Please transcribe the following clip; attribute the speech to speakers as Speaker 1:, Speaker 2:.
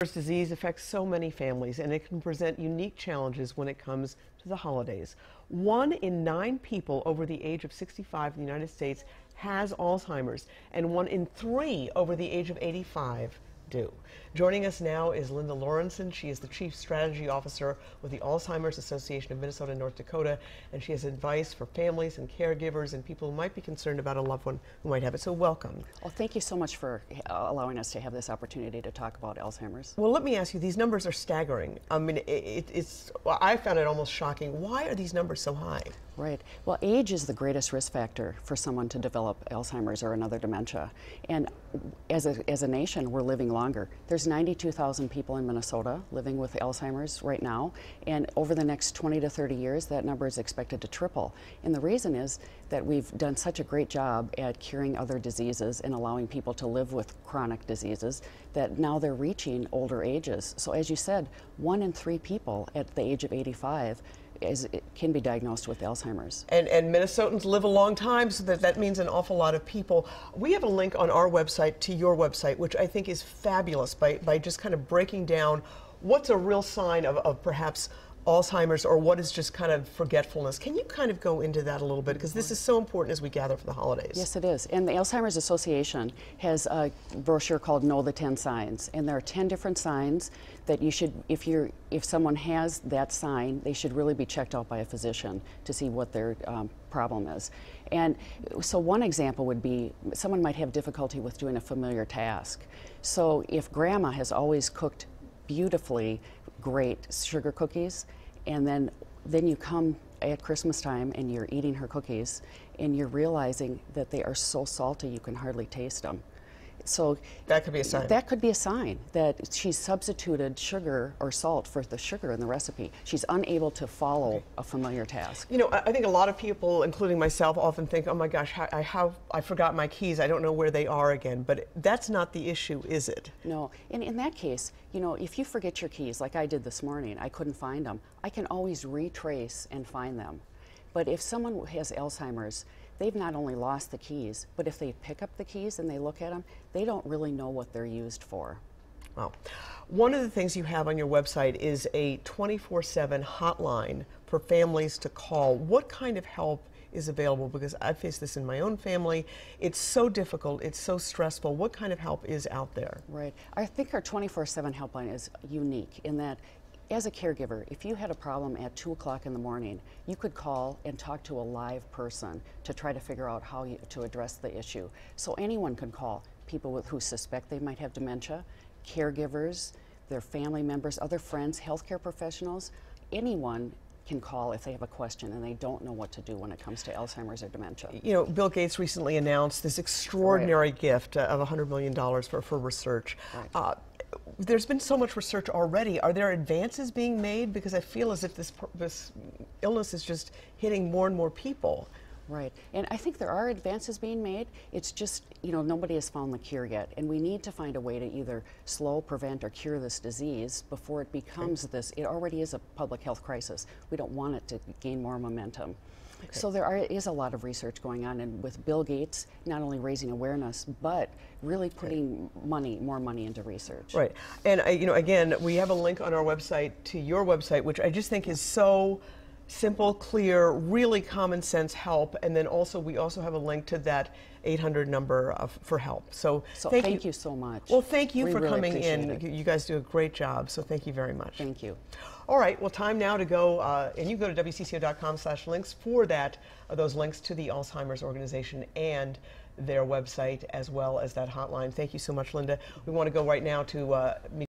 Speaker 1: Alzheimer's disease affects so many families, and it can present unique challenges when it comes to the holidays. 1 in 9 people over the age of 65 in the United States has Alzheimer's, and 1 in 3 over the age of 85 do. Joining us now is Linda Lorentzen. She is the Chief Strategy Officer with the Alzheimer's Association of Minnesota and North Dakota, and she has advice for families and caregivers and people who might be concerned about a loved one who might have it. So welcome.
Speaker 2: Well, thank you so much for allowing us to have this opportunity to talk about Alzheimer's.
Speaker 1: Well, let me ask you, these numbers are staggering. I mean, well, I found it almost shocking. Why are these numbers so high?
Speaker 2: Right. Well, age is the greatest risk factor for someone to develop Alzheimer's or another dementia. And as a nation, we're living longer. There's 92,000 people in Minnesota living with Alzheimer's right now. And over the next 20 to 30 years, that number is expected to triple. And the reason is that we've done such a great job at curing other diseases and allowing people to live with chronic diseases that now they're reaching older ages. So as you said, 1 in 3 people at the age of 85 can be diagnosed with Alzheimer's.
Speaker 1: And Minnesotans live a long time, so that means an awful lot of people. We have a link on our website to your website, which I think is fabulous by just kind of breaking down what's a real sign of perhaps Alzheimer's or what is just kind of forgetfulness. Can you kind of go into that a little bit? Because this is so important as we gather for the holidays.
Speaker 2: Yes, it is. And the Alzheimer's Association has a brochure called Know the 10 Signs. And there are 10 different signs that you should, if someone has that sign, they should really be checked out by a physician to see what their problem is. And so one example would be someone might have difficulty with doing a familiar task. So if grandma has always cooked beautifully great sugar cookies, and then you come at Christmas time and you're eating her cookies and you're realizing that they are so salty you can hardly taste them. So
Speaker 1: that could be a sign.
Speaker 2: That could be a sign that she's substituted sugar or salt for the sugar in the recipe. She's unable to follow a familiar task.
Speaker 1: You know, I think a lot of people, including myself, often think, oh my gosh, I forgot my keys, I don't know where they are again. But that's not the issue, is it?
Speaker 2: No. In that case, you know, if you forget your keys, like I did this morning, I couldn't find them, I can always retrace and find them. But if someone has Alzheimer's, they've not only lost the keys, but if they pick up the keys and they look at them, they don't really know what they're used for.
Speaker 1: Well, one of the things you have on your website is a 24/7 hotline for families to call. What kind of help is available? Because I face this in my own family. It's so difficult, it's so stressful. What kind of help is out there?
Speaker 2: Right. I think our 24/7 helpline is unique in that as a caregiver, if you had a problem at 2 o'clock in the morning, you could call and talk to a live person to try to figure out how to address the issue. So anyone can call, people who suspect they might have dementia, caregivers, their family members, other friends, healthcare professionals, anyone can call if they have a question and they don't know what to do when it comes to Alzheimer's or dementia.
Speaker 1: You know, Bill Gates recently announced this extraordinary gift of $100 million for research. Right. There's been so much research already. Are there advances being made? Because I feel as if this illness is just hitting more and more people.
Speaker 2: Right, and I think there are advances being made. It's just, you know, nobody has found the cure yet, and we need to find a way to either slow, prevent, or cure this disease before it becomes this. It already is a public health crisis. We don't want it to gain more momentum. Okay. So there is a lot of research going on, and with Bill Gates not only raising awareness, but really putting more money into research.
Speaker 1: Right, and you know, again, we have a link on our website to your website, which I just think is so simple, clear, really common sense help, and then we also have a link to that 800 number for help. So
Speaker 2: thank you so much.
Speaker 1: Well, thank you for
Speaker 2: really
Speaker 1: coming in.
Speaker 2: It.
Speaker 1: You guys do a great job, so thank you very much.
Speaker 2: Thank you.
Speaker 1: All right, well, time now to go, and you go to WCCO.com/links for those links to the Alzheimer's organization and their website, as well as that hotline. Thank you so much, Linda. We want to go right now to